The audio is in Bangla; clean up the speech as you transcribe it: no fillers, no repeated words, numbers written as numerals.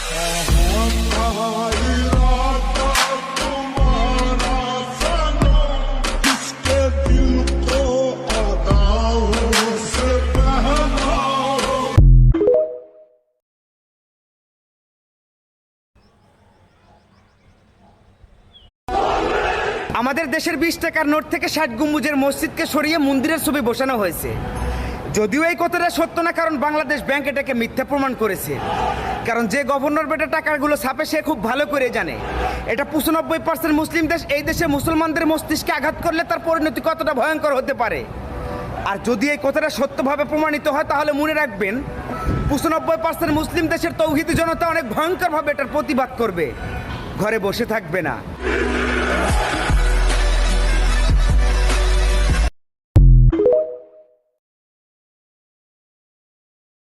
আমাদের দেশের 20 টাকার নোট থেকে 60 গম্বুজের মসজিদকে সরিয়ে মন্দিরের ছবি বসানো হয়েছে। যদিও এই কথাটা সত্য না, কারণ বাংলাদেশ ব্যাংক এটাকে মিথ্যা প্রমাণ করেছে। কারণ যে গভর্নর বেটা টাকাগুলো ছাপে সে খুব ভালো করে জানে এটা 95% মুসলিম দেশ। এই দেশে মুসলমানদের মস্তিষ্কে আঘাত করলে তার পরিণতি কতটা ভয়ঙ্কর হতে পারে। আর যদি এই কথাটা সত্যভাবে প্রমাণিত হয় তাহলে মনে রাখবেন 95% মুসলিম দেশের তৌহিদি জনতা অনেক ভয়ঙ্করভাবে এটার প্রতিবাদ করবে, ঘরে বসে থাকবে না।